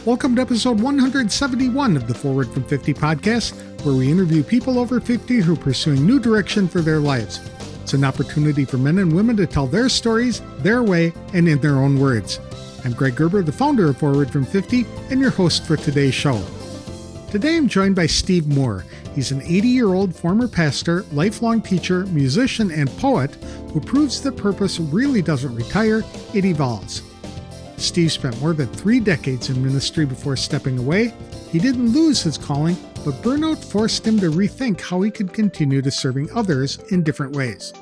Welcome to episode 171 of the Forward from 50 podcast, where we interview people over 50 who are pursuing new direction for their lives. It's an opportunity for men and women to tell their stories, their way, and in their own words. I'm Greg Gerber, the founder of Forward from 50, and your host for today's show. Today I'm joined by Steve Moore. He's an 80-year-old former pastor, lifelong teacher, musician, and poet who proves that purpose really doesn't retire, it evolves. Steve spent more than 3 decades in ministry before stepping away. He didn't lose his calling, but burnout forced him to rethink how he could continue to serving others in different ways.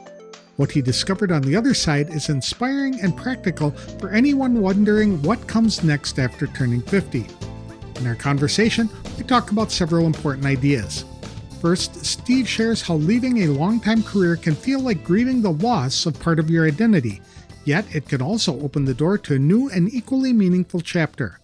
What he discovered on the other side is inspiring and practical for anyone wondering what comes next after turning 50. In our conversation, we talk about several important ideas. First, Steve shares how leaving a long-time career can feel like grieving the loss of part of your identity, yet it can also open the door to a new and equally meaningful chapter.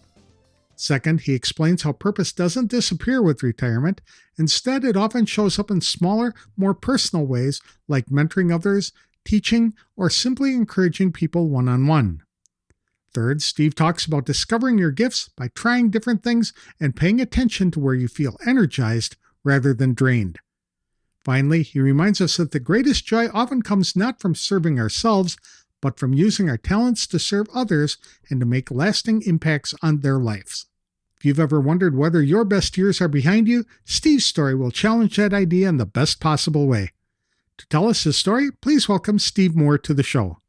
Second, he explains how purpose doesn't disappear with retirement. Instead, it often shows up in smaller, more personal ways like mentoring others, teaching, or simply encouraging people one-on-one. Third, Steve talks about discovering your gifts by trying different things and paying attention to where you feel energized rather than drained. Finally, he reminds us that the greatest joy often comes not from serving ourselves, but from using our talents to serve others and to make lasting impacts on their lives. If you've ever wondered whether your best years are behind you, Steve's story will challenge that idea in the best possible way. To tell us his story, please welcome Steve Moore to the show.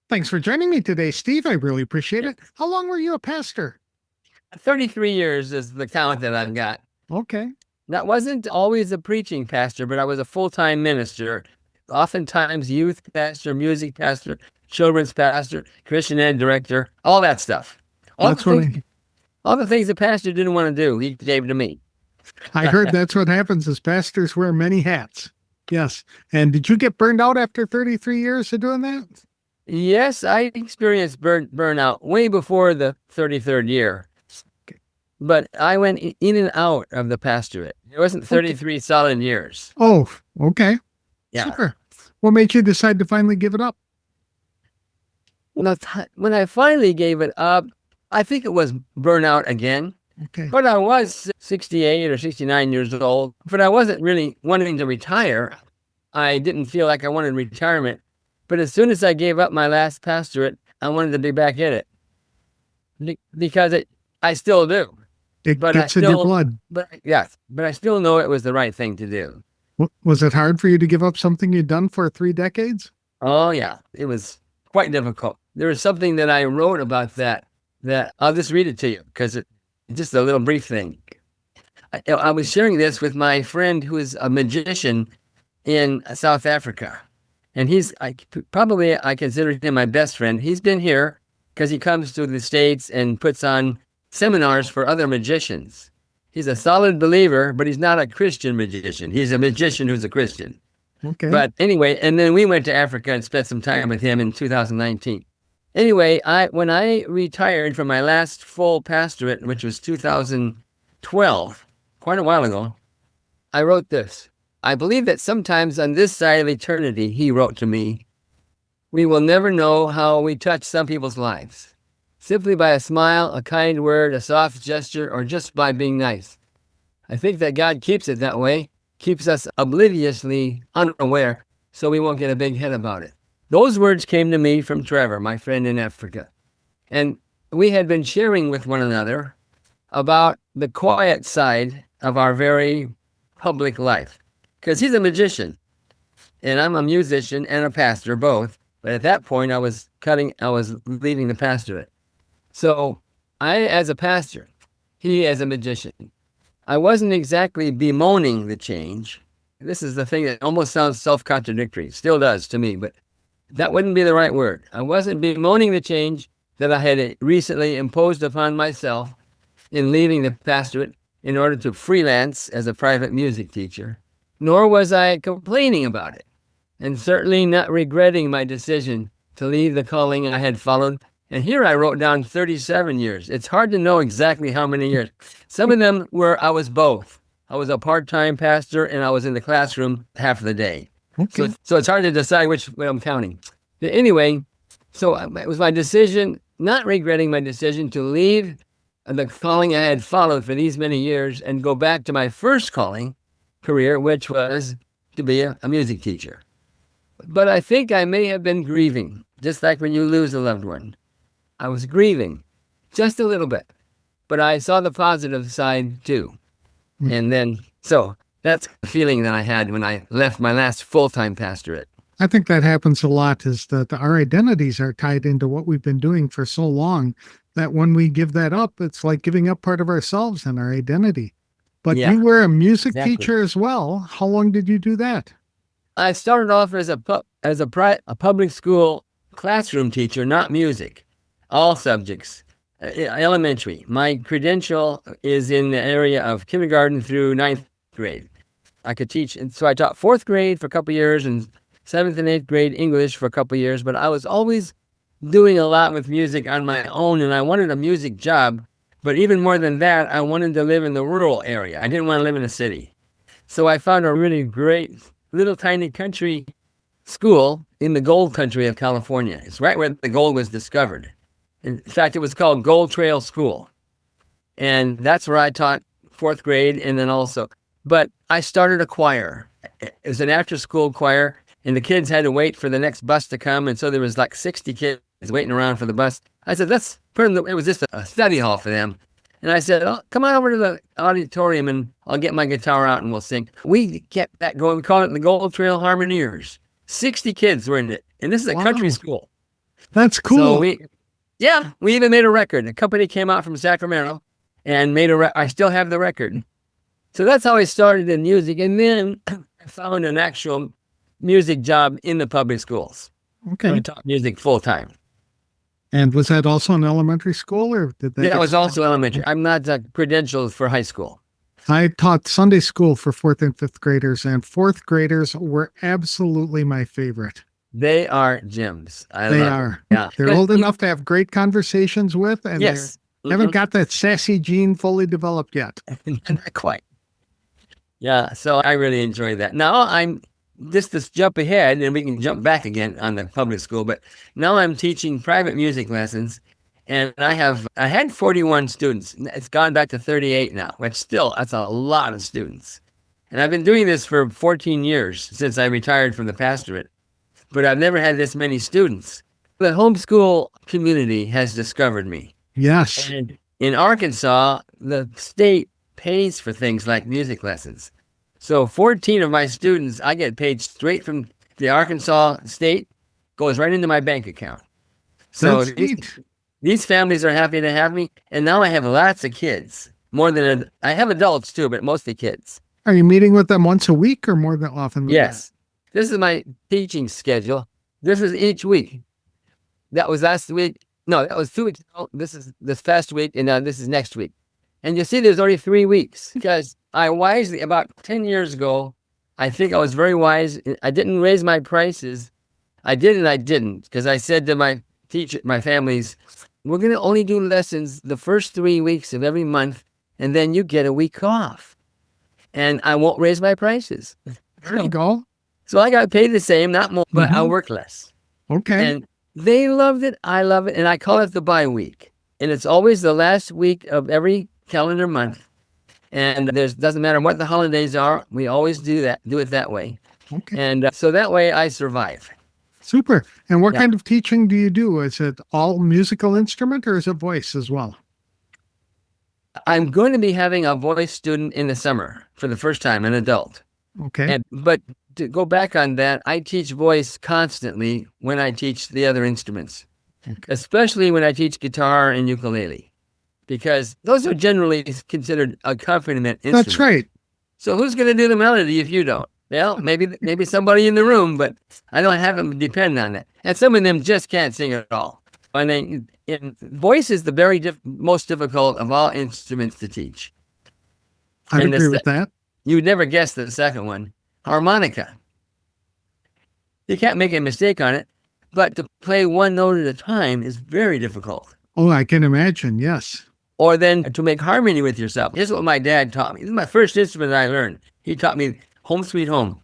Thanks for joining me today, Steve. I really appreciate it. How long were you a pastor? 33 years is the count that I've got. Okay. That wasn't always a preaching pastor, but I was a full-time minister. Oftentimes youth pastor, music pastor, children's pastor, Christian ed director, all that stuff. All the things the pastor didn't want to do, he gave to me. I heard that's what happens as pastors wear many hats. Yes. And did you get burned out after 33 years of doing that? Yes, I experienced burnout way before the 33rd year. But I went in and out of the pastorate. It wasn't 33 solid years. Oh, okay. Yeah. Super. What made you decide to finally give it up? When I finally gave it up, I think it was burnout again. Okay. But I was 68 or 69 years old, but I wasn't really wanting to retire. I didn't feel like I wanted retirement. But as soon as I gave up my last pastorate, I wanted to be back in it. Because I still do. It gets in your blood. But I still know it was the right thing to do. Was it hard for you to give up something you'd done for 3 decades? Oh, yeah. It was quite difficult. There was something that I wrote about that I'll just read it to you because it's just a little brief thing. I was sharing this with my friend who is a magician in South Africa. And I consider him my best friend. He's been here because he comes to the States and puts on seminars for other magicians. He's a solid believer, but he's not a Christian magician. He's a magician who's a Christian. Okay. But anyway, and then we went to Africa and spent some time with him in 2019. Anyway, when I retired from my last full pastorate, which was 2012, quite a while ago, I wrote this. I believe that sometimes on this side of eternity, he wrote to me, we will never know how we touch some people's lives. Simply by a smile, a kind word, a soft gesture, or just by being nice. I think that God keeps it that way, keeps us obliviously unaware, so we won't get a big head about it. Those words came to me from Trevor, my friend in Africa. And we had been sharing with one another about the quiet side of our very public life. Because he's a magician, and I'm a musician and a pastor, both. But at that point, I was leaving the pastorate. So I, as a pastor, he as a magician, I wasn't exactly bemoaning the change. This is the thing that almost sounds self-contradictory, still does to me, but that wouldn't be the right word. I wasn't bemoaning the change that I had recently imposed upon myself in leaving the pastorate in order to freelance as a private music teacher, nor was I complaining about it, and certainly not regretting my decision to leave the calling I had followed. And here I wrote down 37 years. It's hard to know exactly how many years. Some of them were I was both. I was a part-time pastor and I was in the classroom half of the day. Okay. So it's hard to decide which way I'm counting. But anyway, so it was my decision, not regretting my decision to leave the calling I had followed for these many years and go back to my first calling career, which was to be a music teacher. But I think I may have been grieving, just like when you lose a loved one. I was grieving just a little bit, but I saw the positive side too. And then, so that's the feeling that I had when I left my last full-time pastorate. I think that happens a lot, is that our identities are tied into what we've been doing for so long that when we give that up, it's like giving up part of ourselves and our identity. But Yeah, you were a music exactly. teacher as well. How long did you do that? I started off as a public school classroom teacher, not music, all subjects, elementary. My credential is in the area of kindergarten through ninth grade. I could teach, and so I taught fourth grade for a couple of years and seventh and eighth grade English for a couple of years, but I was always doing a lot with music on my own, and I wanted a music job. But even more than that, I wanted to live in the rural area. I didn't want to live in a city. So I found a really great little tiny country school in the gold country of California. It's right where the gold was discovered. In fact, it was called Gold Trail School. And that's where I taught fourth grade and then also. But I started a choir. It was an after-school choir, and the kids had to wait for the next bus to come. And so there was like 60 kids waiting around for the bus. I said, let's put them, it was just a study hall for them. And I said, oh, come on over to the auditorium and I'll get my guitar out and we'll sing. We kept that going. We called it the Gold Trail Harmoniers. 60 kids were in it. And this is a country school. That's cool. So we even made a record. A company came out from Sacramento and made I still have the record. So that's how I started in music. And then I found an actual music job in the public schools. Okay. I taught music full time. And was that also in elementary school, or did that? Yeah, it was also elementary. I'm not credentialed for high school. I taught Sunday school for fourth and fifth graders, and fourth graders were absolutely my favorite. They are gems. They are. Yeah. They're old enough to have great conversations with, and yes. they haven't got that sassy gene fully developed yet. Not quite. Yeah, so I really enjoy that. Now I'm just to jump ahead, and we can jump back again on the public school, but now I'm teaching private music lessons, and I had 41 students. It's gone back to 38 now, which still, that's a lot of students. And I've been doing this for 14 years since I retired from the pastorate, but I've never had this many students. The homeschool community has discovered me. Yes. And in Arkansas, the state pays for things like music lessons. So 14 of my students, I get paid straight from the Arkansas state, goes right into my bank account. So these families are happy to have me. And now I have lots of kids, I have adults too, but mostly kids. Are you meeting with them once a week or more than often? Yes. This is my teaching schedule. This is each week. That was last week. No, that was 2 weeks ago. This is this past week, and this is next week. And you see, there's only 3 weeks because I wisely, about 10 years ago, I think I was very wise. I didn't raise my prices. I did and I didn't, because I said to my families, we're going to only do lessons the first 3 weeks of every month, and then you get a week off. And I won't raise my prices. There you go. So I got paid the same, not more, but I'll work less. Okay. And they loved it. I love it. And I call it the bye week. And it's always the last week of every calendar month. And doesn't matter what the holidays are. We always do it that way. Okay. And so that way I survive. Super. And what kind of teaching do you do? Is it all musical instrument or is it voice as well? I'm going to be having a voice student in the summer for the first time, an adult. Okay. But to go back on that, I teach voice constantly when I teach the other instruments, especially when I teach guitar and ukulele, because those are generally considered accompaniment instruments. That's right. So who's going to do the melody if you don't? Well, maybe somebody in the room, but I don't have them depend on that. And some of them just can't sing at all. And voice is the very most difficult of all instruments to teach. I agree with that. You would never guess the second one, harmonica. You can't make a mistake on it, but to play one note at a time is very difficult. Oh, I can imagine, yes. Or then to make harmony with yourself. Here's what my dad taught me. This is my first instrument I learned. He taught me Home Sweet Home.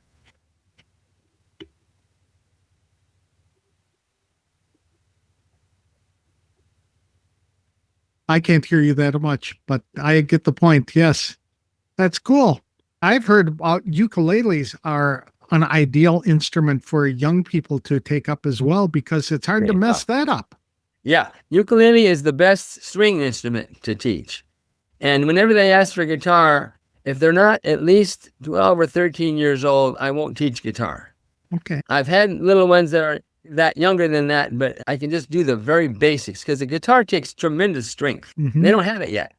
I can't hear you that much, but I get the point. Yes, that's cool. I've heard about ukuleles are an ideal instrument for young people to take up as well because it's hard to mess that up. Yeah, ukulele is the best string instrument to teach. And whenever they ask for guitar, if they're not at least 12 or 13 years old, I won't teach guitar. Okay. I've had little ones that are that younger than that, but I can just do the very basics because the guitar takes tremendous strength. Mhm. They don't have it yet.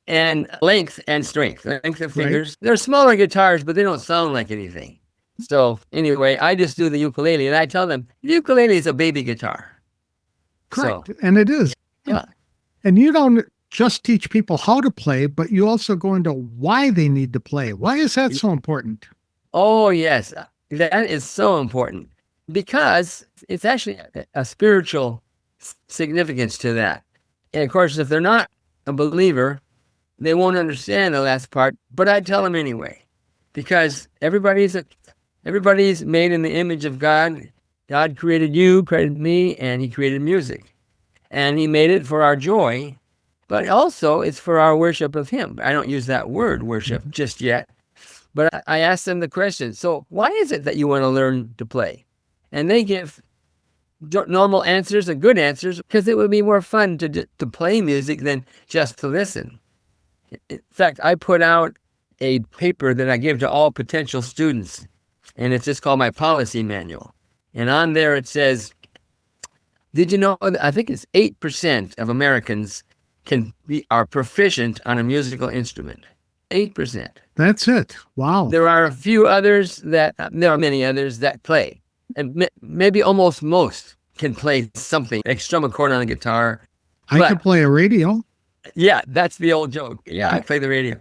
And length and strength, length of fingers. They're smaller guitars, but they don't sound like anything. So anyway, I just do the ukulele and I tell them, the ukulele is a baby guitar. Correct. So, And it is. yeah. And you don't just teach people how to play, but you also go into why they need to play. Why is that so important? Oh, yes. That is so important because it's actually a spiritual significance to that. And of course, if they're not a believer, they won't understand the last part, but I tell them anyway, because everybody's made in the image of God. God created you, created me, and he created music. And he made it for our joy, but also it's for our worship of him. I don't use that word worship just yet, but I ask them the question, so why is it that you want to learn to play? And they give normal answers and good answers because it would be more fun to play music than just to listen. In fact, I put out a paper that I give to all potential students, and it's just called my policy manual. And on there it says, did you know, I think it's 8% of Americans are proficient on a musical instrument. 8%. That's it. Wow. There are many others that play. And maybe almost most can play something, like strum a chord on a guitar. I could play a radio. Yeah, that's the old joke. Yeah, I play the radio.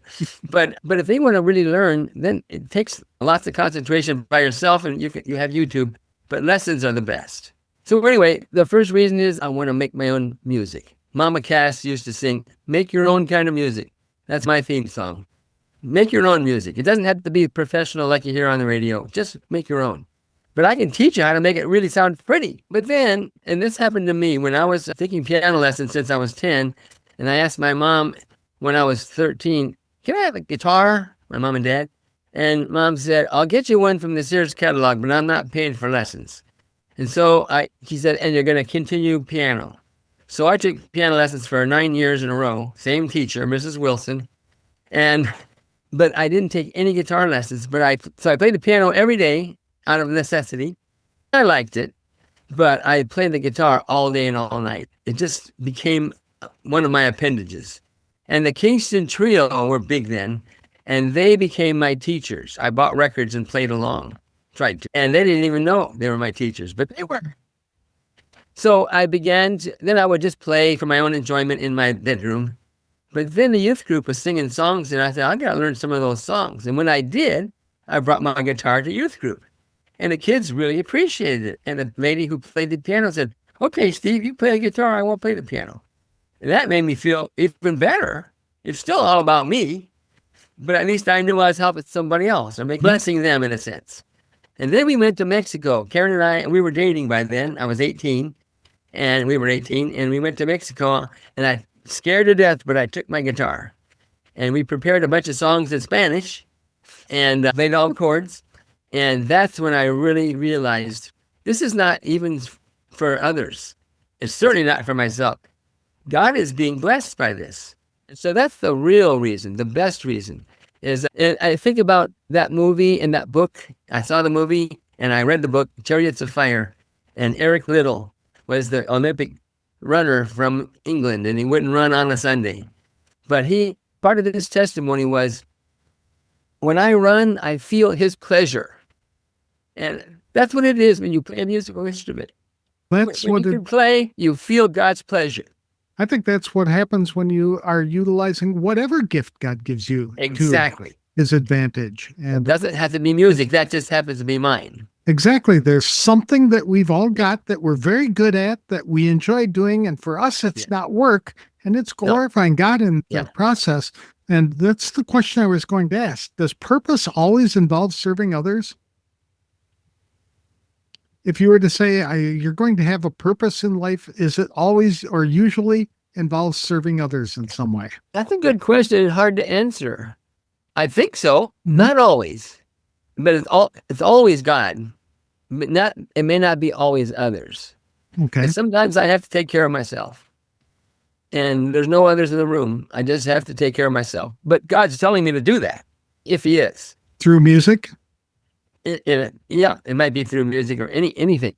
But if they want to really learn, then it takes lots of concentration by yourself, and you have YouTube. But lessons are the best. So anyway, the first reason is I want to make my own music. Mama Cass used to sing, "Make your own kind of music." That's my theme song. Make your own music. It doesn't have to be professional like you hear on the radio. Just make your own. But I can teach you how to make it really sound pretty. But then, and this happened to me when I was taking piano lessons since I was 10, and I asked my mom when I was 13, can I have a guitar? My mom and dad. And Mom said, I'll get you one from the Sears catalog, but I'm not paying for lessons. And so she said, and you're going to continue piano. So I took piano lessons for 9 years in a row, same teacher, Mrs. Wilson. But I didn't take any guitar lessons, so I played the piano every day out of necessity. I liked it, but I played the guitar all day and all night. It just became one of my appendages. And the Kingston Trio were big then, and they became my teachers. I bought records and played along, tried to, and they didn't even know they were my teachers, but they were. So then I would just play for my own enjoyment in my bedroom. But then the youth group was singing songs, and I said, I got to learn some of those songs. And when I did, I brought my guitar to youth group. And the kids really appreciated it. And the lady who played the piano said, okay, Steve, you play the guitar, I won't play the piano. And that made me feel even better. It's still all about me, but at least I knew I was helping somebody else or blessing them in a sense. And then we went to Mexico. Karen and we were dating by then. I was 18, and we were 18, and we went to Mexico, and I scared to death, but I took my guitar. And we prepared a bunch of songs in Spanish and played all chords. And that's when I really realized this is not even for others. It's certainly not for myself. God is being blessed by this. And so that's the real reason, the best reason. I think about that movie and that book. I saw the movie and I read the book, Chariots of Fire. And Eric Liddell was the Olympic runner from England, and he wouldn't run on a Sunday. But part of his testimony was, when I run, I feel his pleasure. And that's what it is when you play a musical instrument. When you can play, you feel God's pleasure. I think that's what happens when you are utilizing whatever gift God gives you. Exactly. To his advantage. And it doesn't have to be music. That just happens to be mine. Exactly. There's something that we've all got that we're very good at, that we enjoy doing. And for us, it's not work, and it's glorifying God in the process. And that's the question I was going to ask. Does purpose always involve serving others? If you were to say you're going to have a purpose in life, is it always or usually involves serving others in some way? That's a good question. It's hard to answer. I think so. Not always, but it's always God. But it may not be always others. Okay. And sometimes I have to take care of myself. And there's no others in the room. I just have to take care of myself. But God's telling me to do that, if he is. Through music? Yeah, it might be through music or anything.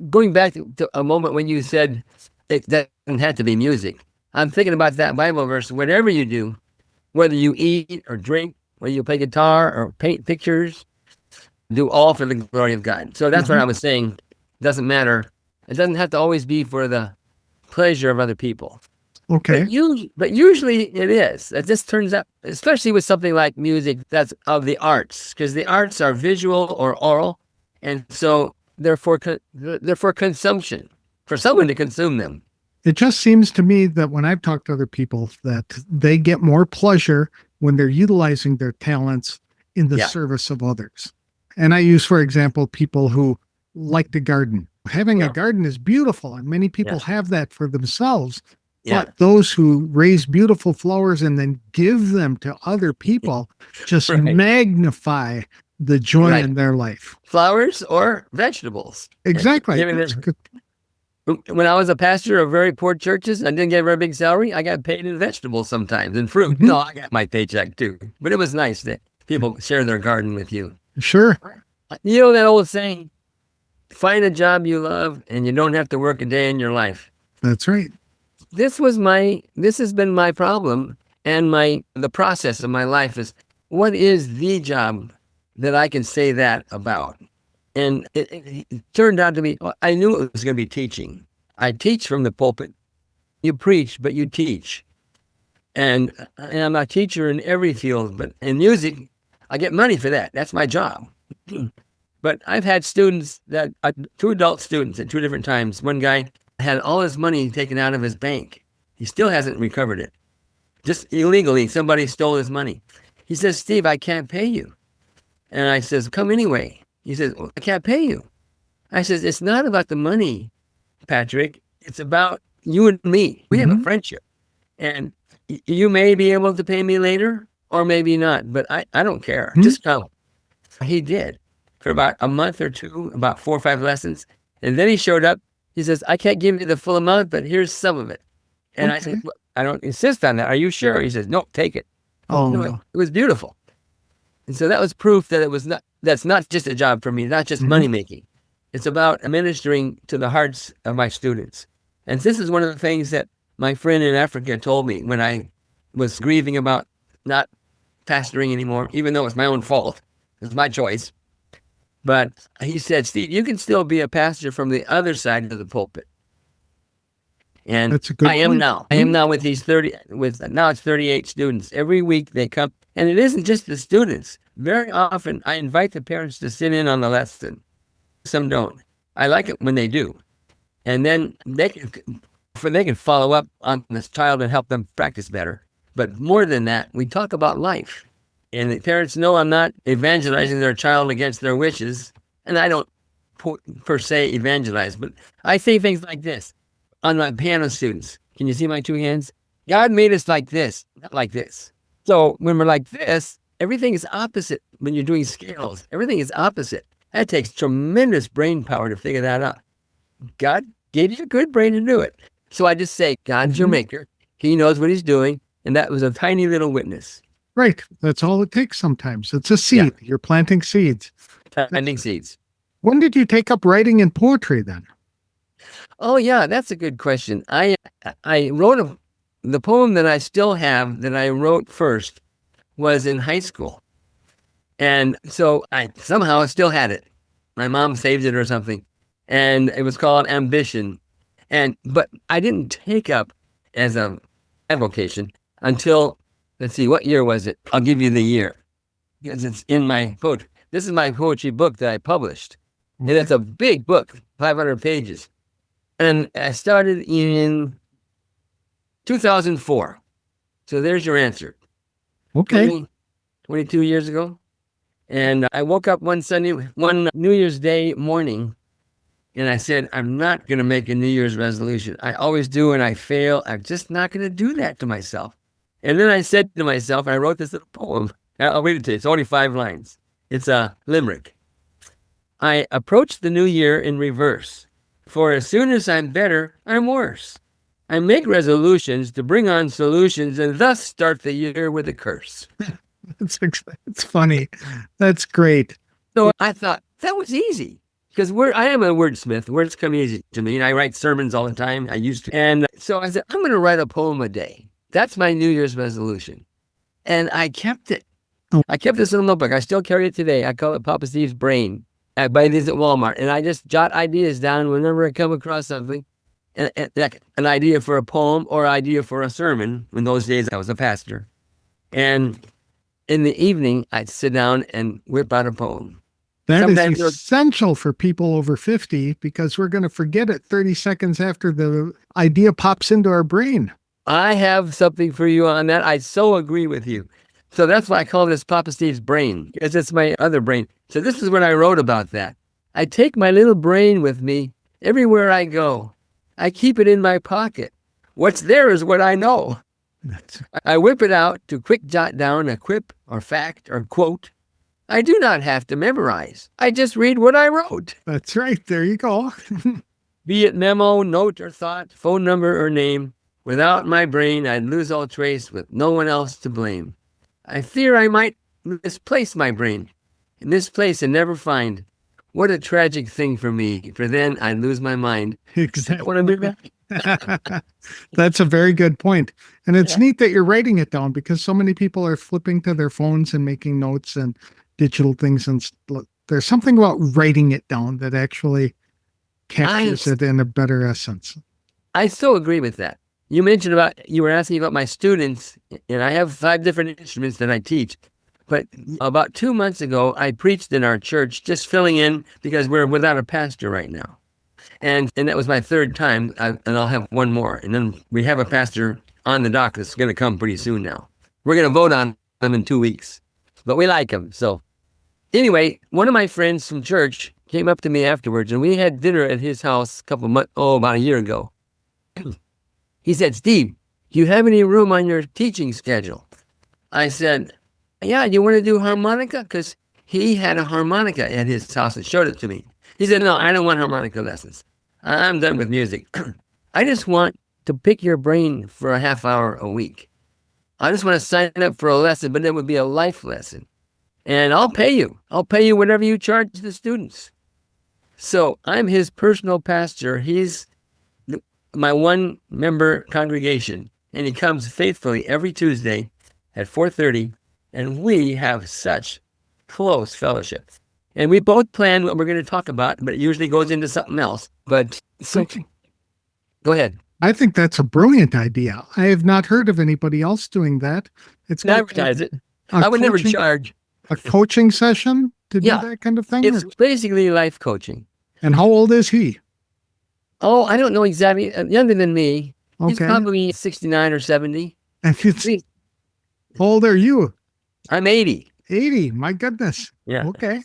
Going back to a moment when you said it doesn't have to be music, I'm thinking about that Bible verse. Whatever you do, whether you eat or drink, whether you play guitar or paint pictures, do all for the glory of God. So that's what I was saying. It doesn't matter. It doesn't have to always be for the pleasure of other people. Okay. But usually it is. It just turns out, especially with something like music that's of the arts, because the arts are visual or oral, and so they're for consumption, for someone to consume them. It just seems to me that when I've talked to other people that they get more pleasure when they're utilizing their talents in the service of others. And I use, for example, people who like to garden. Having a garden is beautiful, and many people have that for themselves. Yeah. But those who raise beautiful flowers and then give them to other people just magnify the joy in their life. Flowers or vegetables. Exactly. When I was a pastor of very poor churches, I didn't get a very big salary. I got paid in vegetables sometimes and fruit. No, I got my paycheck too. But it was nice that people share their garden with you. Sure. You know that old saying, find a job you love and you don't have to work a day in your life. That's right. This has been my problem, and the process of my life is, what is the job that I can say that about? And it turned out to be, I knew it was going to be teaching. I teach from the pulpit. You preach, but you teach. And I'm a teacher in every field, but in music, I get money for that. That's my job. But I've had students two adult students at two different times. One guy had all his money taken out of his bank. He still hasn't recovered it. Just illegally, somebody stole his money. He says, Steve, I can't pay you. And I says, come anyway. He says, well, I can't pay you. I says, it's not about the money, Patrick. It's about you and me. We have a friendship. And you may be able to pay me later or maybe not, but I don't care. Just come. He did for about a month or two, about 4 or 5 lessons. And then he showed up. He says, I can't give you the full amount, but here's some of it. And I said, well, I don't insist on that. Are you sure? He says, no, take it. No. It was beautiful. And so that was proof that that's not just a job for me, not just money making. It's about ministering to the hearts of my students. And this is one of the things that my friend in Africa told me when I was grieving about not pastoring anymore, even though it was my own fault. It was my choice. But he said, Steve, you can still be a pastor from the other side of the pulpit. And that's a good point. Now. I am now with now it's 38 students. Every week they come, and it isn't just the students. Very often I invite the parents to sit in on the lesson. Some don't. I like it when they do. And then they can follow up on this child and help them practice better. But more than that, we talk about life. And the parents know I'm not evangelizing their child against their wishes. And I don't per se evangelize, but I say things like this on my piano students. Can you see my two hands? God made us like this, not like this. So when we're like this, everything is opposite. When you're doing scales, everything is opposite. That takes tremendous brain power to figure that out. God gave you a good brain to do it. So I just say, God's your maker. He knows what he's doing. And that was a tiny little witness. Right. That's all it takes sometimes. It's a seed. Yeah. You're planting seeds. Planting seeds. When did you take up writing and poetry then? Oh, yeah, that's a good question. I wrote the poem that I still have that I wrote first was in high school. And so I somehow still had it. My mom saved it or something. And it was called Ambition. But I didn't take up as a vocation until, let's see, what year was it? I'll give you the year because it's in my poetry. This is my poetry book that I published. And it's a big book, 500 pages. And I started in 2004. So there's your answer. Okay. 22 years ago. And I woke up one New Year's Day morning And I said, I'm not going to make a New Year's resolution. I always do and I fail. I'm just not going to do that to myself. And then I said to myself, I wrote this little poem. I'll read it to you. It's only 5 lines. It's a limerick. I approach the new year in reverse. For as soon as I'm better, I'm worse. I make resolutions to bring on solutions and thus start the year with a curse. It's funny. That's great. So I thought that was easy because I am a wordsmith. Words come easy to me. And I write sermons all the time. I used to. And so I said, I'm going to write a poem a day. That's my New Year's resolution. And I kept it. Oh. I kept this little notebook. I still carry it today. I call it Papa Steve's Brain. I buy these at Walmart. And I just jot ideas down whenever I come across something. Like an idea for a poem or idea for a sermon. In those days, I was a pastor. And in the evening, I'd sit down and whip out a poem. That Sometimes is essential for people over 50 because we're going to forget it 30 seconds after the idea pops into our brain. I have something for you on that. I so agree with you. So that's why I call this Papa Steve's Brain, because it's my other brain. So this is what I wrote about that. I take my little brain with me everywhere I go. I keep it in my pocket. What's there is what I know. I whip it out to quick jot down a quip or fact or quote. I do not have to memorize. I just read what I wrote. That's right. There you go. Be it memo, note, or thought, phone number, or name, without my brain, I'd lose all trace with no one else to blame. I fear I might misplace my brain, misplace and never find. What a tragic thing for me, for then I'd lose my mind. Exactly. What I do that? That's a very good point. And it's neat that you're writing it down because so many people are flipping to their phones and making notes and digital things. And there's something about writing it down that actually captures it in a better essence. I so agree with that. You mentioned you were asking about my students, and I have 5 different instruments that I teach. But about 2 months ago, I preached in our church, just filling in because we're without a pastor right now. And that was my 3rd time, and I'll have 1 more. And then we have a pastor on the dock that's going to come pretty soon now. We're going to vote on him in 2 weeks, but we like him. So anyway, one of my friends from church came up to me afterwards, and we had dinner at his house about a year ago. He said, Steve, do you have any room on your teaching schedule? I said, yeah, do you want to do harmonica? Because he had a harmonica at his house and showed it to me. He said, no, I don't want harmonica lessons. I'm done with music. I just want to pick your brain for a half hour a week. I just want to sign up for a lesson, but it would be a life lesson. And I'll pay you. I'll pay you whatever you charge the students. So I'm his personal pastor. He's my 1-member congregation, and he comes faithfully every Tuesday at 4:30, and we have such close fellowship. And we both plan what we're going to talk about, but it usually goes into something else. But go ahead. I think that's a brilliant idea. I have not heard of anybody else doing that. It's advertise it. I would never charge. A coaching session to do that kind of thing? It's basically life coaching. And how old is he? Oh, I don't know exactly. Younger than me. Okay. He's probably 69 or 70. And how old are you? I'm 80. 80. My goodness. Yeah. Okay.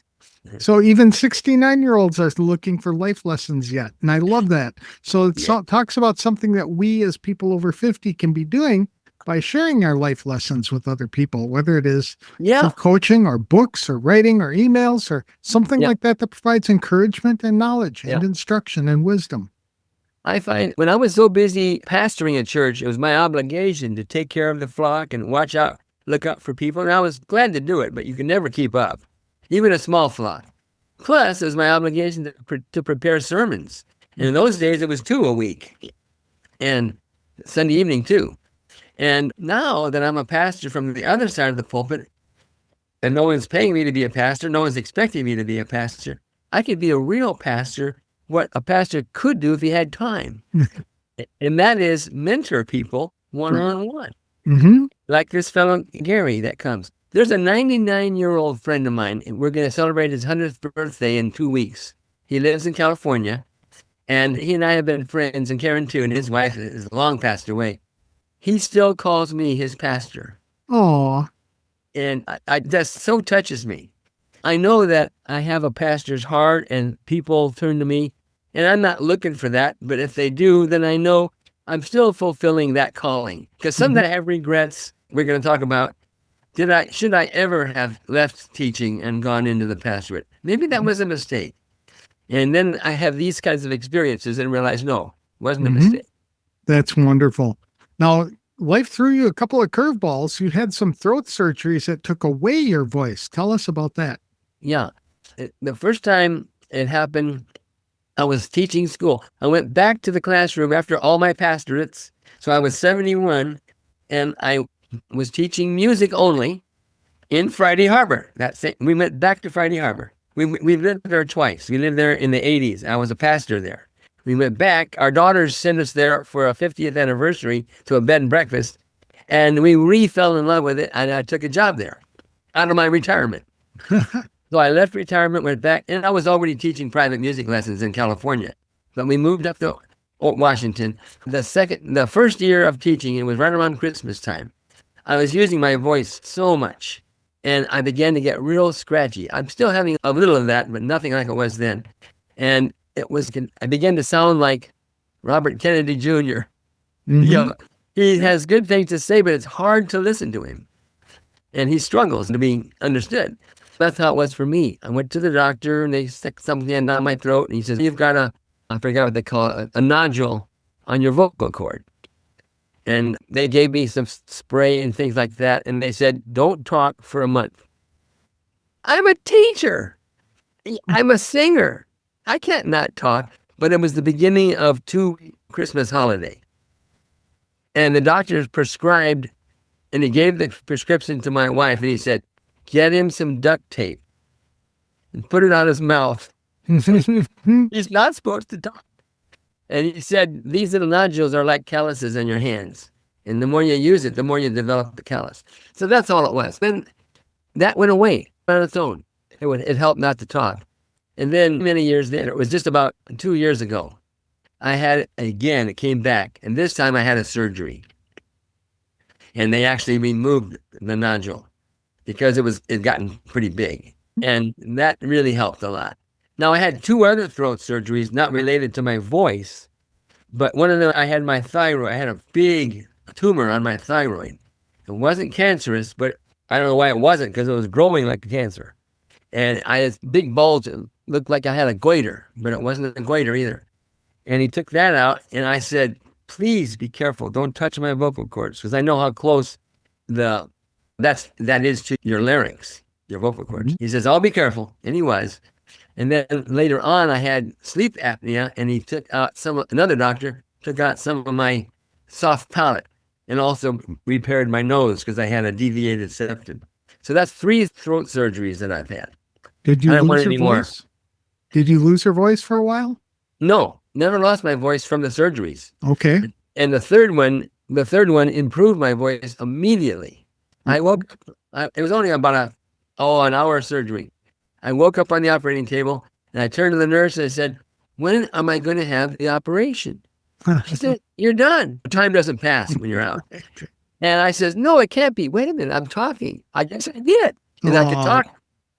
So even 69-year-olds are looking for life lessons yet. And I love that. So it talks about something that we as people over 50 can be doing by sharing our life lessons with other people, whether it is through coaching or books or writing or emails or something like that provides encouragement and knowledge and instruction and wisdom. I find when I was so busy pastoring a church, it was my obligation to take care of the flock and look out for people. And I was glad to do it, but you can never keep up, even a small flock. Plus, it was my obligation to prepare sermons. And in those days, it was 2 a week, and Sunday evening too. And now that I'm a pastor from the other side of the pulpit, and no one's paying me to be a pastor, no one's expecting me to be a pastor, I could be a real pastor, what a pastor could do if he had time. And that is mentor people one-on-one. Mm-hmm. Like this fellow, Gary, that comes. There's a 99-year-old friend of mine, and we're going to celebrate his 100th birthday in 2 weeks. He lives in California, and he and I have been friends, and Karen too, and his wife is long passed away. He still calls me his pastor. Oh. And that so touches me. I know that I have a pastor's heart, and people turn to me, And I'm not looking for that, but if they do, then I know I'm still fulfilling that calling. Because sometimes I have regrets. We're going to talk about, should I ever have left teaching and gone into the pastorate? Maybe that was a mistake. And then I have these kinds of experiences and realize, no, it wasn't a mistake. That's wonderful. Now, life threw you a couple of curveballs. You had some throat surgeries that took away your voice. Tell us about that. Yeah. The first time it happened, I was teaching school. I went back to the classroom after all my pastorates. So I was 71, and I was teaching music only in Friday Harbor. We went back to Friday Harbor. We lived there twice. We lived there in the 80s. I was a pastor there. We went back. Our daughters sent us there for a 50th anniversary to a bed and breakfast, and we fell in love with it, and I took a job there out of my retirement. So I left retirement, went back, and I was already teaching private music lessons in California. But we moved up to Washington. The first year of teaching, it was right around Christmas time. I was using my voice so much, and I began to get real scratchy. I'm still having a little of that, but nothing like it was then. And I began to sound like Robert Kennedy Jr. He has good things to say, but it's hard to listen to him. And he struggles to be understood. That's how it was for me. I went to the doctor, and they stuck something down my throat, and he says, you've got I forgot what they call it, a nodule on your vocal cord. And they gave me some spray and things like that, and they said, don't talk for a month. I'm a teacher. I'm a singer. I can't not talk. But it was the beginning of 2 Christmas holiday. And the doctor prescribed, and he gave the prescription to my wife, and he said, get him some duct tape and put it on his mouth. He's not supposed to talk. And he said, these little nodules are like calluses in your hands. And the more you use it, the more you develop the callus. So that's all it was. Then that went away on its own. It helped not to talk. And then many years later, it was just about 2 years ago, I had it again. It came back. And this time I had a surgery. And they actually removed the nodule because it gotten pretty big. And that really helped a lot. Now, I had 2 other throat surgeries not related to my voice, but one of them, I had my thyroid. I had a big tumor on my thyroid. It wasn't cancerous, but I don't know why it wasn't, because it was growing like a cancer. And I had this big bulge. It looked like I had a goiter, but it wasn't a goiter either. And he took that out, and I said, please be careful. Don't touch my vocal cords, because I know how close that is to your larynx, your vocal cords. He says, I'll be careful. And he was. And then later on, I had sleep apnea, and he took out another doctor took out some of my soft palate and also repaired my nose because I had a deviated septum. So that's 3 throat surgeries that I've had. Did you lose your voice? Did you lose your voice for a while? No, never lost my voice from the surgeries. Okay. And the third one improved my voice immediately. I woke up, it was only about an hour surgery. I woke up on the operating table, and I turned to the nurse, and I said, when am I going to have the operation? She said, you're done. Time doesn't pass when you're out. And I says, no, it can't be. Wait a minute, I'm talking. I guess I did. And I could talk.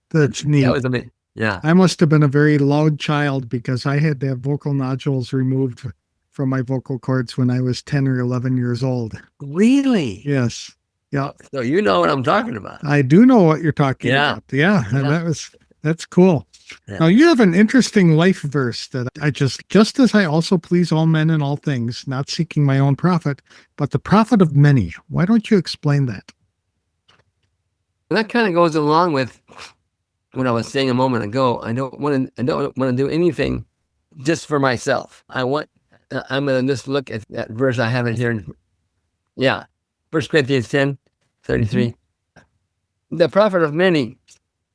That's neat. That was amazing. Yeah. I must have been a very loud child because I had to have vocal nodules removed from my vocal cords when I was 10 or 11 years old. Really? Yes. Yeah. So you know what I'm talking about. I do know what you're talking about. Yeah. And that's cool. Yeah. Now you have an interesting life verse that I just as I also please all men in all things, not seeking my own profit, but the profit of many. Why don't you explain that? That kind of goes along with what I was saying a moment ago. I don't want to do anything just for myself. I'm going to just look at that verse. I have it here. Yeah. 1 Corinthians 10:33. The profit of many.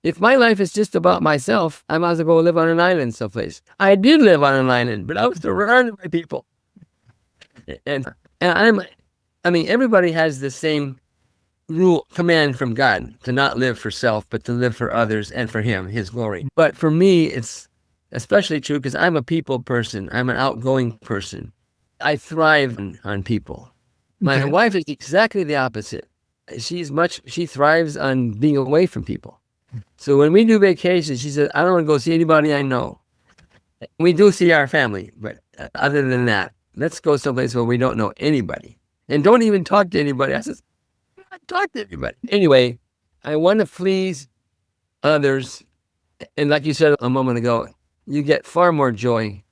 If my life is just about myself, I might as well go live on an island someplace. I did live on an island, but I was surrounded by people. And everybody has the same command from God to not live for self, but to live for others and for Him, His glory. But for me, it's especially true because I'm a people person. I'm an outgoing person. I thrive on people. My wife is exactly the opposite. She thrives on being away from people. So when we do vacations, she says, I don't want to go see anybody I know. We do see our family, but other than that, let's go someplace where we don't know anybody and don't even talk to anybody. I said, talk to everybody. Anyway, I want to please others. And like you said a moment ago, you get far more joy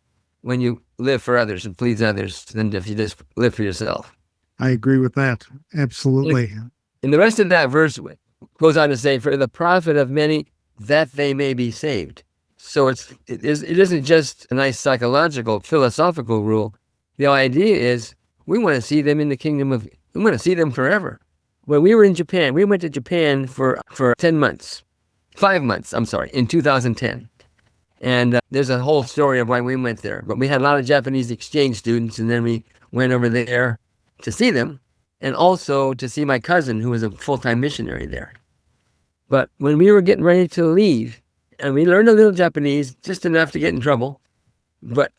when you live for others and please others than if you just live for yourself. I agree with that. Absolutely. And the rest of that verse goes on to say, for the profit of many, that they may be saved. So it isn't just a nice psychological, philosophical rule. The idea is we want to see them in the kingdom of, we want to see them forever. When we were in Japan, we went to Japan for 10 months, 5 months, I'm sorry, in 2010. And there's a whole story of why we went there. But we had a lot of Japanese exchange students, and then we went over there to see them and also to see my cousin, who was a full-time missionary there. But when we were getting ready to leave, and we learned a little Japanese, just enough to get in trouble,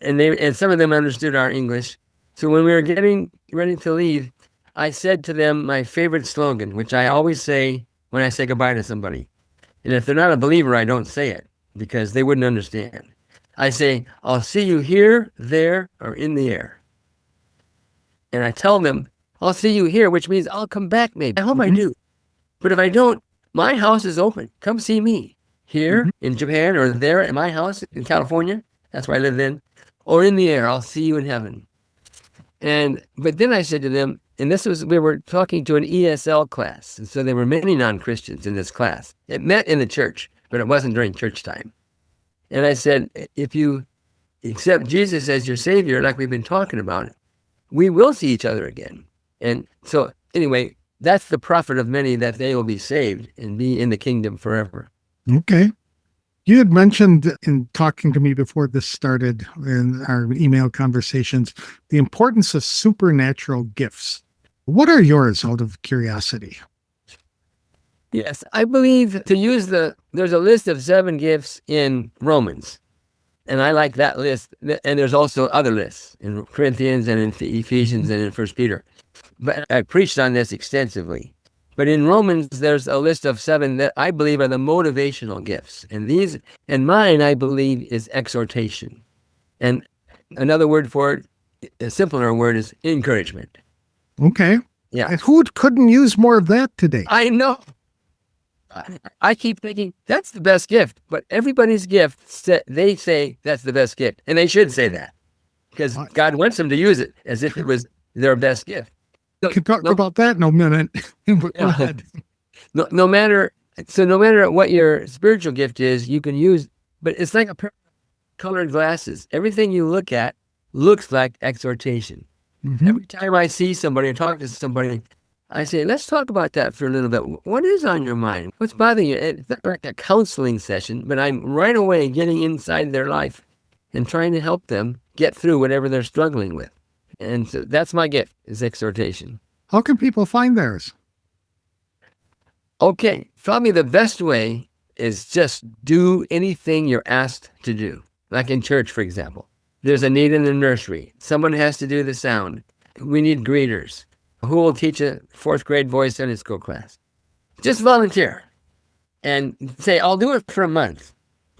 and some of them understood our English. So when we were getting ready to leave, I said to them my favorite slogan, which I always say when I say goodbye to somebody. And if they're not a believer, I don't say it because they wouldn't understand. I say, I'll see you here, there, or in the air. And I tell them, I'll see you here, which means I'll come back maybe. I hope I do. But if I don't, my house is open. Come see me here in Japan or there at my house in California. That's where I live then. Or in the air. I'll see you in heaven. But then I said to them, and we were talking to an ESL class. And so there were many non-Christians in this class. It met in the church, but it wasn't during church time. And I said, if you accept Jesus as your Savior, like we've been talking about, we will see each other again. And so anyway, that's the profit of many, that they will be saved and be in the kingdom forever. Okay. You had mentioned in talking to me before this started in our email conversations, the importance of supernatural gifts. What are yours, out of curiosity? Yes, I believe there's a list of 7 gifts in Romans. And I like that list. And there's also other lists in Corinthians and in Ephesians and in 1 Peter. But I preached on this extensively. But in Romans, there's a list of 7 that I believe are the motivational gifts. And mine, I believe, is exhortation. And another word for it, a simpler word, is encouragement. Okay. Yeah. And who couldn't use more of that today? I know. I keep thinking that's the best gift, but everybody's gift, they say that's the best gift. And they should say that because God wants them to use it as if it was their best gift. We can talk about that in a minute. Go ahead. No matter what your spiritual gift is, you can use, but it's like a pair of colored glasses. Everything you look at looks like exhortation. Mm-hmm. Every time I see somebody or talk to somebody, I say, let's talk about that for a little bit. What is on your mind? What's bothering you? It's not like a counseling session, but I'm right away getting inside their life and trying to help them get through whatever they're struggling with. And so that's my gift, is exhortation. How can people find theirs? Okay, probably the best way is just do anything you're asked to do. Like in church, for example. There's a need in the nursery. Someone has to do the sound. We need greeters. Who will teach a 4th grade boys Sunday school class? Just volunteer and say, I'll do it for a month.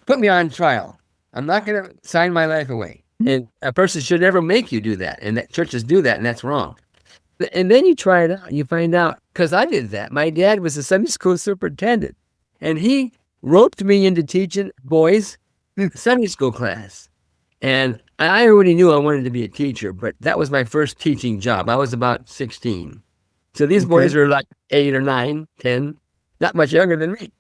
Put me on trial. I'm not going to sign my life away. And a person should never make you do that. And that churches do that, and that's wrong. And then you try it out. You find out, because I did that. My dad was a Sunday school superintendent, and he roped me into teaching boys Sunday school class. And I already knew I wanted to be a teacher, but that was my first teaching job. I was about 16. So these boys are like 8 or 9, 10, not much younger than me.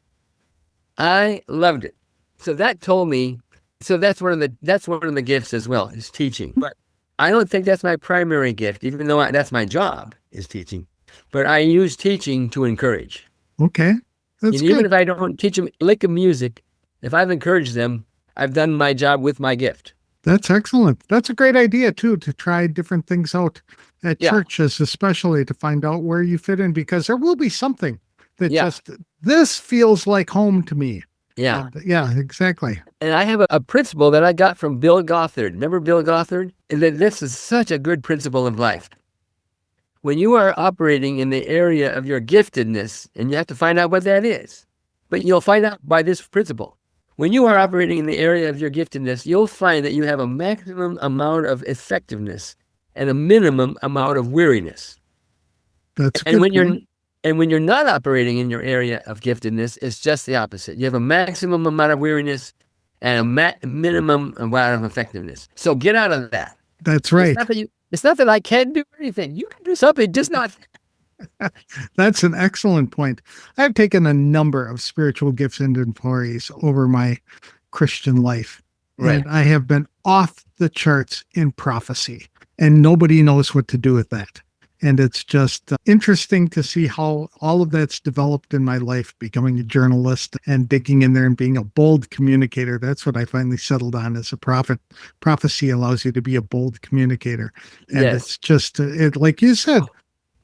I loved it. So that told me, so that's one of the gifts as well, is teaching. But I don't think that's my primary gift, even though that's my job, is teaching. But I use teaching to encourage. Okay. That's and good. even if I don't teach them a lick of music, if I've encouraged them, I've done my job with my gift. That's excellent. That's a great idea, too, to try different things out at churches, especially to find out where you fit in, because there will be something that this feels like home to me. Yeah. Yeah, exactly. And I have a principle that I got from Bill Gothard. Remember Bill Gothard? And this is such a good principle of life. When you are operating in the area of your giftedness, and you have to find out what that is, but you'll find out by this principle. when you are operating in the area of your giftedness, you'll find that you have a maximum amount of effectiveness and a minimum amount of weariness. That's And good. when you're not operating in your area of giftedness, it's just the opposite. You have a maximum amount of weariness and a minimum amount of effectiveness. So get out of that. That's right. It's not that I can't do anything. You can do something, just not. That's an excellent point. I've taken a number of spiritual gifts inventories over my Christian life. Right. And I have been off the charts in prophecy, and nobody knows what to do with that. And it's just interesting to see how all of that's developed in my life, becoming a journalist and digging in there and being a bold communicator. That's what I finally settled on as a prophet. Prophecy allows you to be a bold communicator. And Yes. it's just, like you said,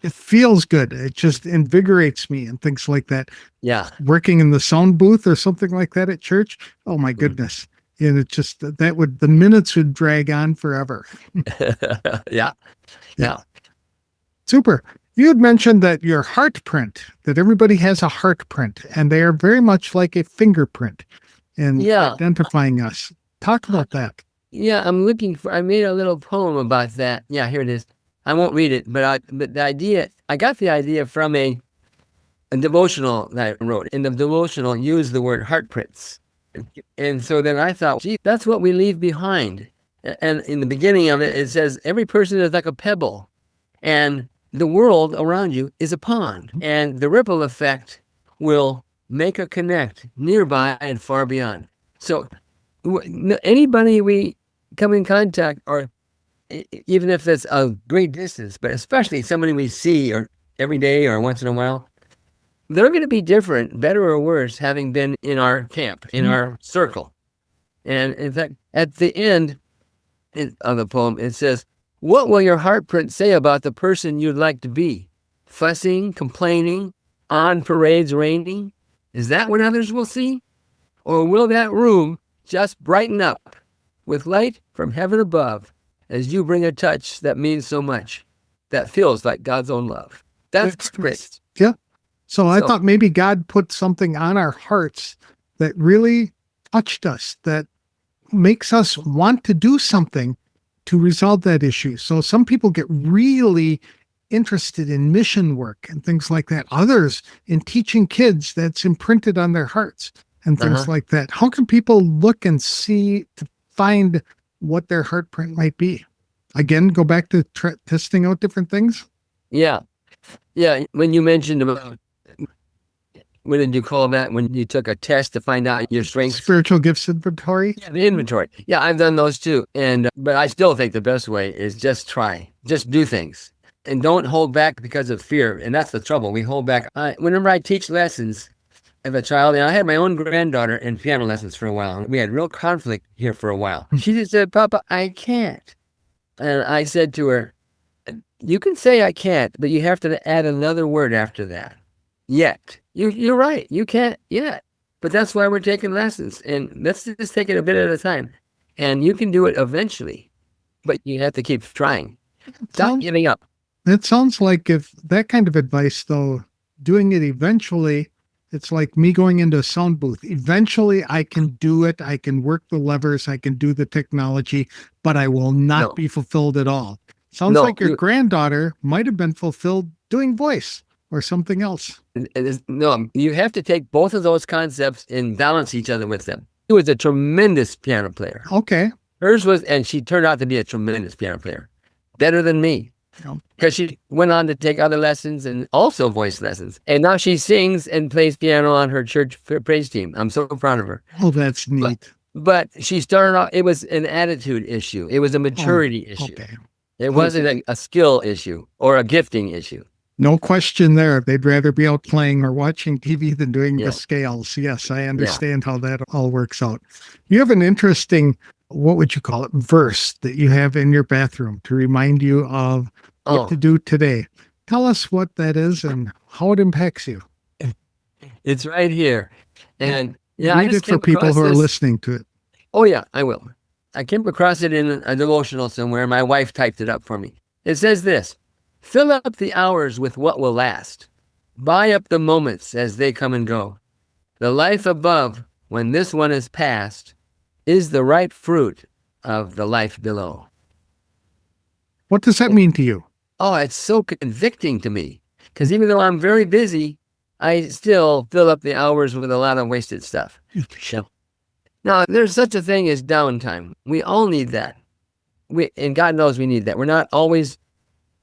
it feels good. It just invigorates me and things like that. Yeah. Working in the sound booth or something like that at church. Oh my goodness. And it just, the minutes would drag on forever. Yeah. Yeah. Super. You had mentioned that your heart print, that everybody has a heart print, and they are very much like a fingerprint in identifying us. Talk about that. Yeah, I made a little poem about that. Yeah, here it is. I won't read it, but the idea, I got the idea from a devotional that I wrote. In the devotional, used the word heart prints. And so then I thought, gee, that's what we leave behind. And in the beginning of it, it says, every person is like a pebble, and the world around you is a pond, and the ripple effect will make a connect nearby and far beyond. So anybody we come in contact, or even if it's a great distance, but especially somebody we see or every day or once in a while, they're going to be different, better or worse, having been in our camp, in our circle. And in fact, at the end of the poem, it says, what will your heart print say about the person you'd like to be? Fussing, complaining, on parades raining? Is that what others will see? Or will that room just brighten up with light from heaven above as you bring a touch that means so much, that feels like God's own love? That's great. Yeah. So I thought maybe God put something on our hearts that really touched us, that makes us want to do something to resolve that issue. So some people get really interested in mission work and things like that. Others in teaching kids, that's imprinted on their hearts and things like that. How can people look and see to find what their heart print might be? Again, go back to testing out different things. Yeah. Yeah. When you mentioned about, what did you call that? When you took a test to find out your strengths? Spiritual gifts inventory. Yeah, the inventory. Yeah, I've done those too. But I still think the best way is just try. Just do things. And don't hold back because of fear. And that's the trouble. We hold back. Whenever I teach lessons of a child, and I had my own granddaughter in piano lessons for a while. We had real conflict here for a while. She just said, Papa, I can't. And I said to her, you can say I can't, but you have to add another word after that. Yet. You're right. You can't yet. But that's why we're taking lessons. And let's just take it a bit at a time. And you can do it eventually. But you have to keep trying. Stop giving up. It sounds like if that kind of advice, though, doing it eventually, it's like me going into a sound booth. Eventually, I can do it. I can work the levers. I can do the technology, but I will not be fulfilled at all. Sounds like your granddaughter might have been fulfilled doing voice or something else. No, you have to take both of those concepts and balance each other with them. She was a tremendous piano player. Okay. Hers was, and she turned out to be a tremendous piano player. Better than me. Because she went on to take other lessons and also voice lessons. And now she sings and plays piano on her church praise team. I'm so proud of her. Oh, that's neat. But she started off, it was an attitude issue. It was a maturity issue. Okay. It wasn't a skill issue or a gifting issue. No question there. They'd rather be out playing or watching TV than doing the scales. Yes, I understand how that all works out. You have an interesting, what would you call it, verse that you have in your bathroom to remind you of what to do today. Tell us what that is and how it impacts you. It's right here. And read it for people who are listening to it. Oh, yeah, I will. I came across it in a devotional somewhere. My wife typed it up for me. It says this: fill up the hours with what will last. Buy up the moments as they come and go. The life above when this one is past, is the ripe fruit of the life below. What does that mean to you? Oh, it's so convicting to me. Because even though I'm very busy, I still fill up the hours with a lot of wasted stuff. Now, there's such a thing as downtime. We all need that. And God knows we need that. We're not always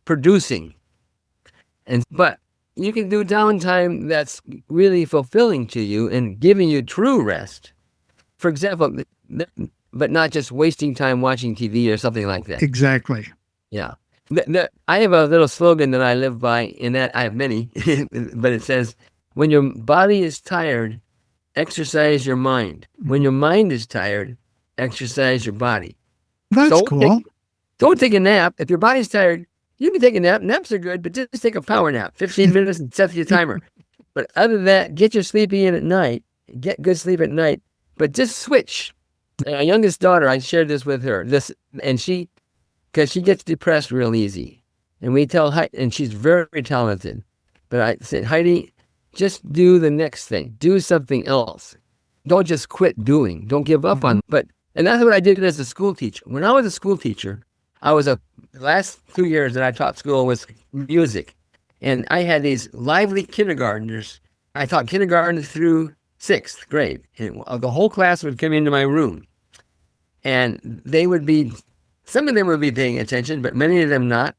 producing. But you can do downtime that's really fulfilling to you and giving you true rest. For example, but not just wasting time watching TV or something like that. Exactly. Yeah. I have a little slogan that I live by, in that I have many, but it says, when your body is tired, exercise your mind. When your mind is tired, exercise your body. That's cool. Don't take a nap. If your body's tired, you can take a nap. Naps are good, but just take a power nap, 15 minutes, and set your timer. But other than that, get your sleepy in at night. Get good sleep at night, but just switch. My youngest daughter, I shared this with her, because she gets depressed real easy. And we tell Heidi, and she's very talented, but I said, Heidi, just do the next thing. Do something else. Don't just quit doing. Don't give up on it. And that's what I did as a school teacher. When I was a school teacher, the last 2 years that I taught school was music. And I had these lively kindergartners. I taught kindergarten through 6th grade. And the whole class would come into my room. And some of them would be paying attention, but many of them not.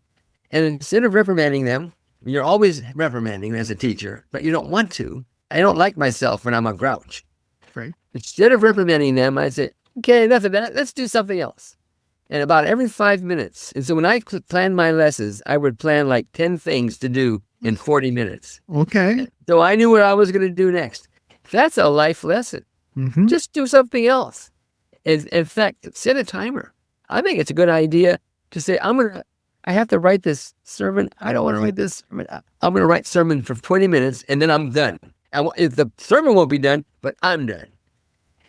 And instead of reprimanding them, you're always reprimanding as a teacher, but you don't want to. I don't like myself when I'm a grouch. Right. Instead of reprimanding them, I say, okay, enough of that. Let's do something else. And about every 5 minutes. And so when I planned my lessons, I would plan like 10 things to do in 40 minutes. Okay. So I knew what I was going to do next. That's a life lesson. Mm-hmm. Just do something else. In fact, set a timer. I think it's a good idea to say, I have to write this sermon. I don't want to write this sermon. I'm going to write sermon for 20 minutes and then I'm done. The sermon won't be done, but I'm done.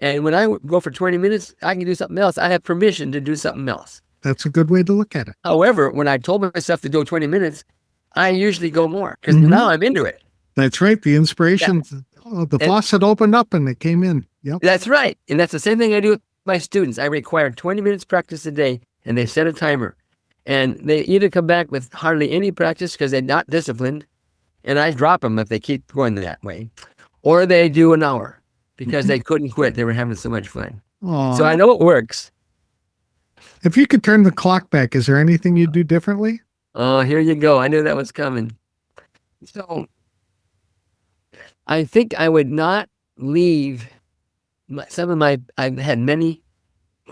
And when I go for 20 minutes, I can do something else. I have permission to do something else. That's a good way to look at it. However, when I told myself to go 20 minutes, I usually go more because now I'm into it. That's right. The inspiration, the faucet opened up and it came in. Yep. That's right. And that's the same thing I do with my students. I require 20 minutes practice a day, and they set a timer. And they either come back with hardly any practice because they're not disciplined, and I drop them if they keep going that way, or they do an hour because they couldn't quit. They were having so much fun. Aww. So I know it works. If you could turn the clock back, is there anything you'd do differently? Oh, here you go. I knew that was coming. So I think I would not leave I've had many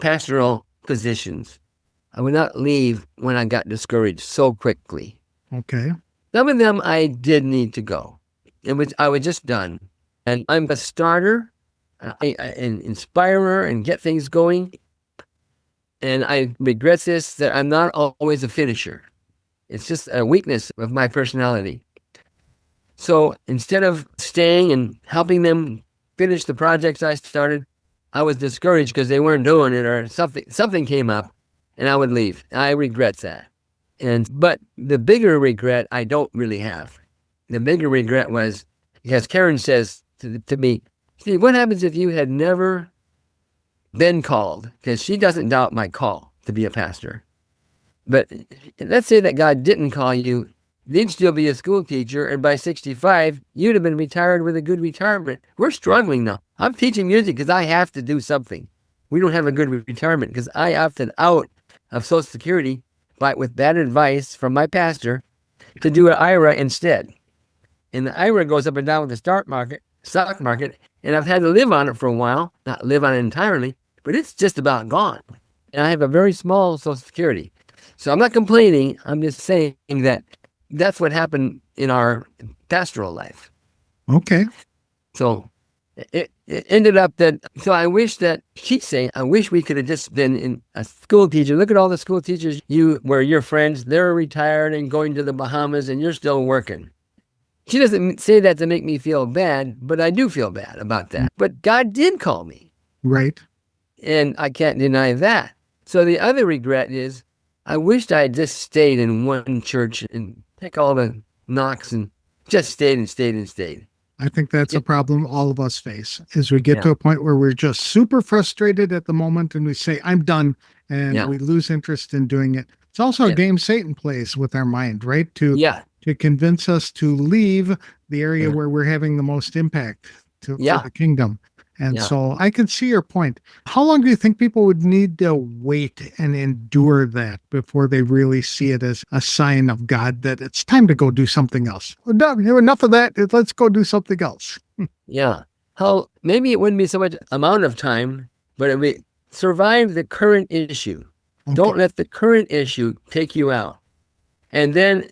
pastoral positions. I would not leave when I got discouraged so quickly. Okay. Some of them I did need to go. I was just done. And I'm a starter, an inspirer, and get things going. And I regret this, that I'm not always a finisher. It's just a weakness of my personality. So instead of staying and helping them finish the projects I started, I was discouraged because they weren't doing it, or something came up, and I would leave. I regret that. But the bigger regret I don't really have. The bigger regret was, because Karen says to me, see, what happens if you had never been called? Because she doesn't doubt my call to be a pastor. But let's say that God didn't call you, you'd still be a school teacher, and by 65, you'd have been retired with a good retirement. We're struggling now. I'm teaching music because I have to do something. We don't have a good retirement because I opted out of Social Security with bad advice from my pastor to do an IRA instead. And the IRA goes up and down with the stock market, and I've had to live on it for a while, not live on it entirely, but it's just about gone. And I have a very small Social Security. So I'm not complaining. I'm just saying that that's what happened in our pastoral life. Okay. So it ended up so I wish I wish we could have just been in a school teacher. Look at all the school teachers were your friends. They're retired and going to the Bahamas, and you're still working. She doesn't say that to make me feel bad, but I do feel bad about that. But God did call me. Right. And I can't deny that. So the other regret is, I wished I had just stayed in one church and take all the knocks and just stayed. I think that's Yeah. a problem all of us face is we get Yeah. to a point where we're just super frustrated at the moment and we say, I'm done. And Yeah. we lose interest in doing it. It's also a Yeah. game Satan plays with our mind, right? Yeah. To convince us to leave the area Yeah. where we're having the most impact for Yeah. the kingdom. And Yeah. so I can see your point. How long do you think people would need to wait and endure that before they really see it as a sign of God that it's time to go do something else? Well, no, enough of that. Let's go do something else. Yeah. How maybe it wouldn't be so much amount of time, but it would survive the current issue. Okay. Don't let the current issue take you out. And then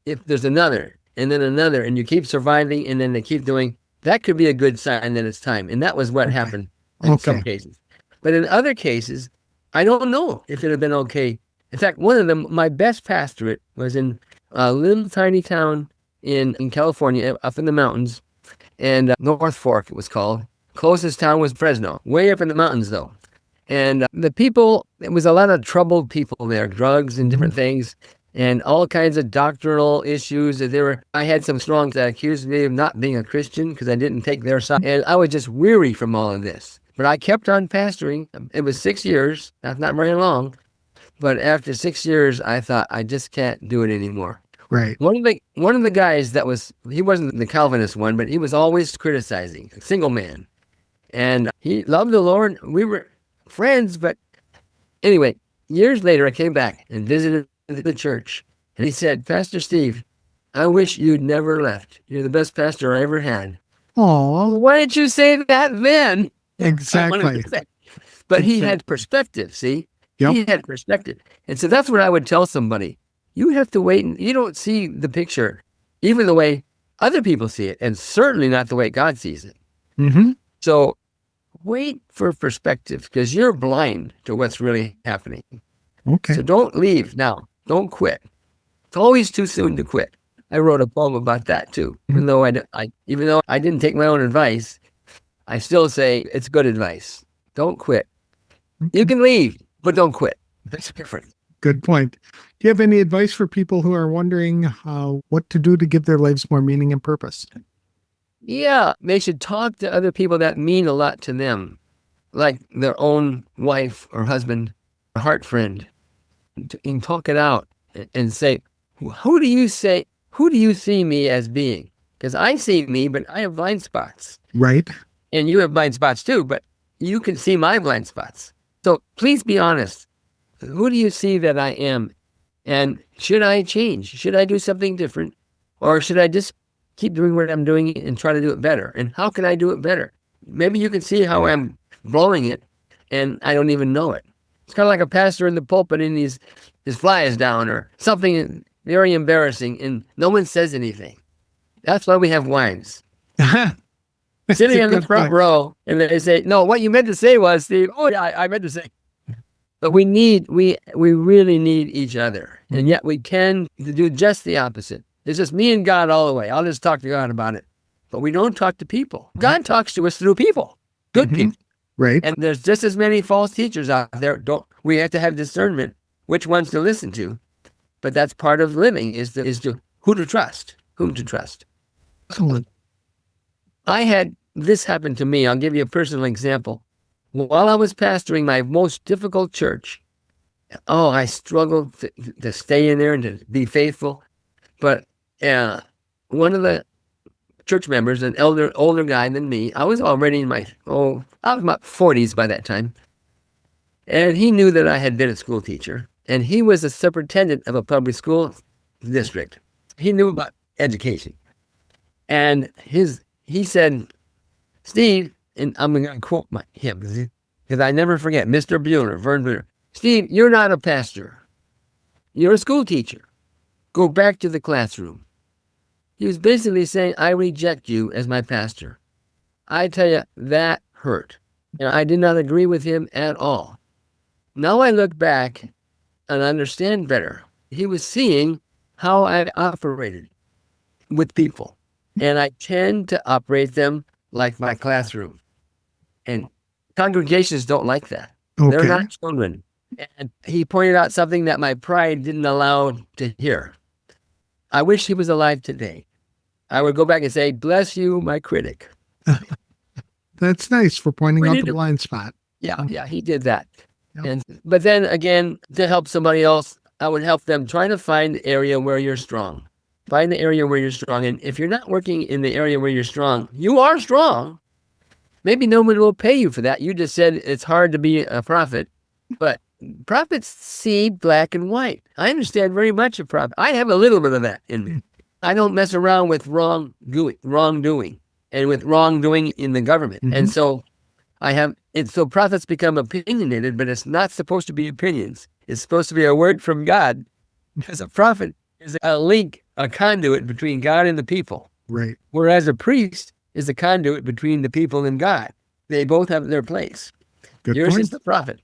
if there's another and then another and you keep surviving and then they keep doing, that could be a good sign that it's time. And that was what happened in some cases. But in other cases, I don't know if it had been okay. In fact, one of them, my best pastorate was in a little tiny town in California, up in the mountains, and North Fork it was called. Closest town was Fresno, way up in the mountains though. And the people, it was a lot of troubled people there, drugs and different things, and all kinds of doctrinal issues. I had some strong that accused me of not being a Christian because I didn't take their side. And I was just weary from all of this. But I kept on pastoring. It was 6 years. That's not very long. But after 6 years, I thought, I just can't do it anymore. Right. One of the guys he wasn't the Calvinist one, but he was always criticizing, a single man. And he loved the Lord. We were friends, but anyway, years later, I came back and visited the church. And he said, Pastor Steve, I wish you'd never left. You're the best pastor I ever had. Oh, Why didn't you say that then? exactly. But he had perspective, see? Yep. He had perspective. And so that's what I would tell somebody. You have to wait. And you don't see the picture, even the way other people see it, and certainly not the way God sees it. Mm-hmm. So wait for perspective because you're blind to what's really happening. Okay. So don't leave now. Don't quit. It's always too soon to quit. I wrote a poem about that too. Even though I didn't take my own advice, I still say it's good advice. Don't quit. You can leave, but don't quit. That's different. Good point. Do you have any advice for people who are wondering what to do to give their lives more meaning and purpose? Yeah, they should talk to other people that mean a lot to them, like their own wife or husband, a heart friend, and talk it out and say, who do you see me as being? Because I see me, but I have blind spots. Right. And you have blind spots too, but you can see my blind spots. So please be honest. Who do you see that I am? And should I change? Should I do something different? Or should I just keep doing what I'm doing and try to do it better? And how can I do it better? Maybe you can see how I'm blowing it and I don't even know it. It's kind of like a pastor in the pulpit and his fly is down or something very embarrassing and no one says anything. That's why we have wives. Sitting in the front row and they say, no, what you meant to say was, Steve, oh yeah, I meant to say. But we really need each other. And yet we can do just the opposite. It's just me and God all the way. I'll just talk to God about it. But we don't talk to people. God talks to us through people, good people. Right. And there's just as many false teachers out there. We have to have discernment which ones to listen to. But that's part of living is to whom to trust. Excellent. I had this happen to me. I'll give you a personal example. While I was pastoring my most difficult church, I struggled to stay in there and to be faithful. But one of the church members, an older guy than me, I was already in I was about 40s by that time. And he knew that I had been a school teacher. And he was a superintendent of a public school district. He knew about education. And he said, Steve, and I'm going to quote him because I never forget, Mr. Buehler, Vern Buehler. Steve, you're not a pastor. You're a school teacher. Go back to the classroom. He was basically saying, I reject you as my pastor. I tell you, that hurt. And I did not agree with him at all. Now I look back and understand better. He was seeing how I operated with people. And I tend to operate them like my classroom. And congregations don't like that. Okay. They're not children. And he pointed out something that my pride didn't allow to hear. I wish he was alive today. I would go back and say, "Bless you, my critic." That's nice for pointing We out need the to- blind spot. Yeah, he did that. Yep. But then again, to help somebody else, I would help them try to find the area where you're strong. Find the area where you're strong. And if you're not working in the area where you're strong, you are strong. Maybe no one will pay you for that. You just said it's hard to be a prophet, but prophets see black and white. I understand very much a prophet. I have a little bit of that in me. I don't mess around with wrongdoing and with wrongdoing in the government. Mhm. And so so prophets become opinionated, but it's not supposed to be opinions. It's supposed to be a word from God, because a prophet is a link, a conduit between God and the people. Right. Whereas a priest is a conduit between the people and God. They both have their place. Good Yours point. is the prophet.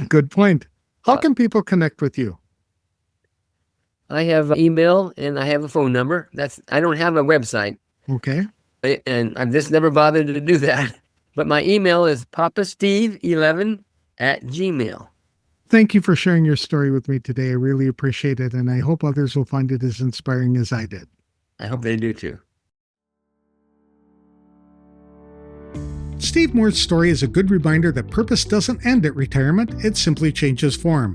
Good point. How can people connect with you? I have an email and I have a phone number. I don't have a website, Okay. and I've just never bothered to do that. But my email is papasteve11@gmail. Thank you for sharing your story with me today. I really appreciate it, and I hope others will find it as inspiring as I did. I hope they do too. Steve Moore's story is a good reminder that purpose doesn't end at retirement, it simply changes form.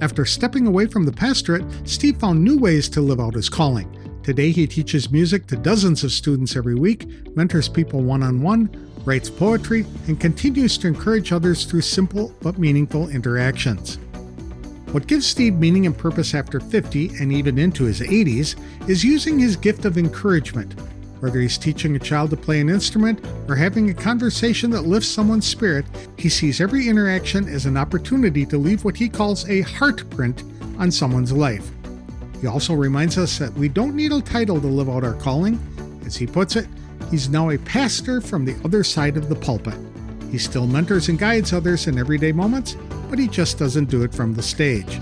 After stepping away from the pastorate, Steve found new ways to live out his calling. Today, he teaches music to dozens of students every week, mentors people one-on-one, writes poetry, and continues to encourage others through simple but meaningful interactions. What gives Steve meaning and purpose after 50 and even into his 80s is using his gift of encouragement. Whether he's teaching a child to play an instrument or having a conversation that lifts someone's spirit, he sees every interaction as an opportunity to leave what he calls a heart print on someone's life. He also reminds us that we don't need a title to live out our calling. As he puts it, he's now a pastor from the other side of the pulpit. He still mentors and guides others in everyday moments, but he just doesn't do it from the stage.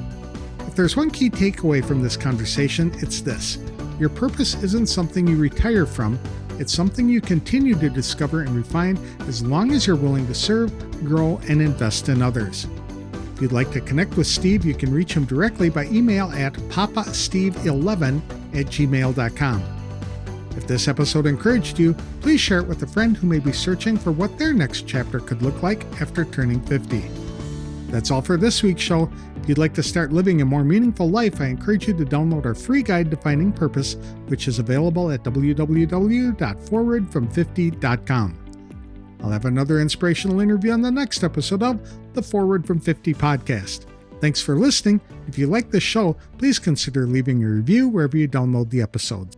If there's one key takeaway from this conversation, it's this. Your purpose isn't something you retire from, it's something you continue to discover and refine as long as you're willing to serve, grow, and invest in others. If you'd like to connect with Steve, you can reach him directly by email at papasteve11@gmail.com. If this episode encouraged you, please share it with a friend who may be searching for what their next chapter could look like after turning 50. That's all for this week's show. If you'd like to start living a more meaningful life, I encourage you to download our free guide to finding purpose, which is available at www.forwardfrom50.com. I'll have another inspirational interview on the next episode of the Forward from 50 podcast. Thanks for listening. If you like this show, please consider leaving a review wherever you download the episodes.